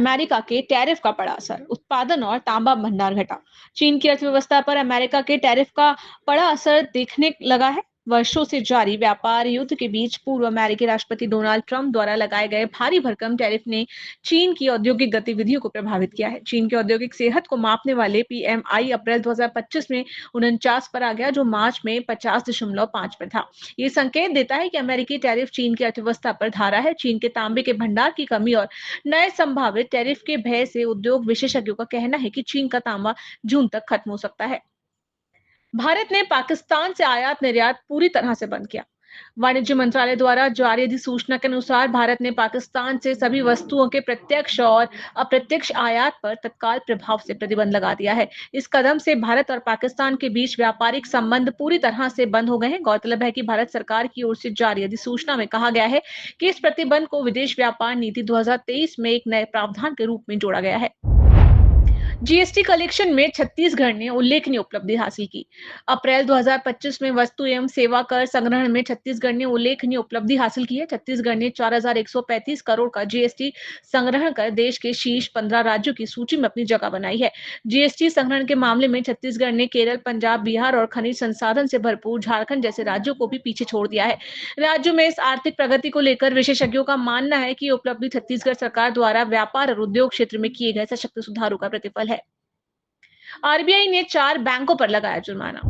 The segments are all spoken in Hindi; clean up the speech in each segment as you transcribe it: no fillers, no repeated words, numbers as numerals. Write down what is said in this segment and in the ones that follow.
अमेरिका के टैरिफ का पड़ा असर, उत्पादन और तांबा भंडार घटा। चीन की अर्थव्यवस्था पर अमेरिका के टैरिफ का बड़ा असर दिखने लगा है। वर्षों से जारी व्यापार युद्ध के बीच पूर्व अमेरिकी राष्ट्रपति डोनाल्ड ट्रंप द्वारा लगाए गए भारी भरकम टैरिफ ने चीन की औद्योगिक गतिविधियों को प्रभावित किया है। चीन की औद्योगिक सेहत को मापने वाले पीएमआई अप्रैल 2025 में 49 पर आ गया, जो मार्च में 50.5 पर था। ये संकेत देता है कि अमेरिकी टैरिफ चीन की अर्थव्यवस्था पर धारा है। चीन के तांबे के भंडार की कमी और नए संभावित टैरिफ के भय से उद्योग विशेषज्ञों का कहना है कि चीन का तांबा जून तक खत्म हो सकता है। भारत ने पाकिस्तान से आयात निर्यात पूरी तरह से बंद किया। वाणिज्य मंत्रालय द्वारा जारी अधिसूचना के अनुसार भारत ने पाकिस्तान से सभी वस्तुओं के प्रत्यक्ष और अप्रत्यक्ष आयात पर तत्काल प्रभाव से प्रतिबंध लगा दिया है। इस कदम से भारत और पाकिस्तान के बीच व्यापारिक संबंध पूरी तरह से बंद हो गए हैं। गौरतलब है कि भारत सरकार की ओर से जारी अधिसूचना में कहा गया है कि इस प्रतिबंध को विदेश व्यापार नीति 2023 में एक नए प्रावधान के रूप में जोड़ा गया है। जीएसटी कलेक्शन में छत्तीसगढ़ ने उल्लेखनीय उपलब्धि हासिल की। अप्रैल 2025 में वस्तु एवं सेवा कर संग्रहण में छत्तीसगढ़ ने उल्लेखनीय उपलब्धि हासिल की है। छत्तीसगढ़ ने 4,135 करोड़ का जीएसटी संग्रहण कर देश के शीर्ष 15 राज्यों की सूची में अपनी जगह बनाई है। जीएसटी संग्रहण के मामले में छत्तीसगढ़ ने केरल, पंजाब, बिहार और खनिज संसाधन से भरपूर झारखंड जैसे राज्यों को भी पीछे छोड़ दिया है। राज्यों में इस आर्थिक प्रगति को लेकर विशेषज्ञों का मानना है कि ये उपलब्धि छत्तीसगढ़ सरकार द्वारा व्यापार और उद्योग क्षेत्र में किए गए सशक्त सुधारों का प्रतिफल है। आरबीआई ने 4 बैंकों पर लगाया जुर्माना।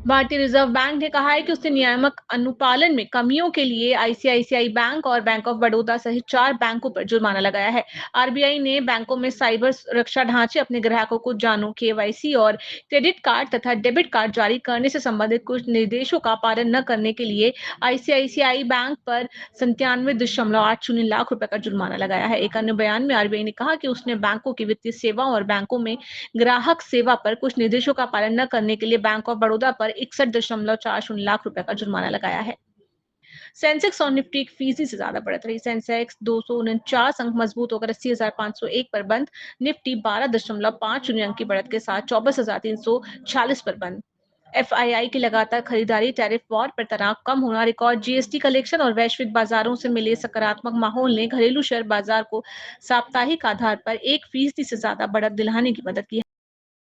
भारतीय रिजर्व बैंक ने कहा है कि उसने नियामक अनुपालन में कमियों के लिए आईसीआईसीआई बैंक और बैंक ऑफ बड़ौदा सहित 4 बैंकों पर जुर्माना लगाया है। आरबीआई ने बैंकों में साइबर सुरक्षा ढांचे, अपने ग्राहकों को जानू केवाईसी और क्रेडिट कार्ड तथा डेबिट कार्ड जारी करने से संबंधित कुछ निर्देशों का पालन न करने के लिए आईसीआईसीआई बैंक पर 97.80 लाख रुपए का जुर्माना लगाया है। एक अन्य बयान में आरबीआई ने कहा कि उसने बैंकों की वित्तीय सेवाओं और बैंकों में ग्राहक सेवा पर कुछ निर्देशों का पालन न करने के लिए बैंक ऑफ बड़ौदा पर 61.40 लाख रुपए का जुर्माना लगाया है। सेंसेक्स और निफ्टी एक फीसदी से ज्यादा बढ़त रही। सेंसेक्स 249 अंक मजबूत होकर 80,501 पर बंद। निफ्टी 12.50 अंक की बढ़त के साथ 24,346 पर बंद। एफआईआई की लगातार खरीदारी, टैरिफ वॉर पर तनाव कम होना, रिकॉर्ड जीएसटी कलेक्शन और वैश्विक बाजारों से मिले सकारात्मक माहौल ने घरेलू शेयर बाजार को साप्ताहिक आधार पर 1% से ज्यादा बढ़त दिलाने की मदद की।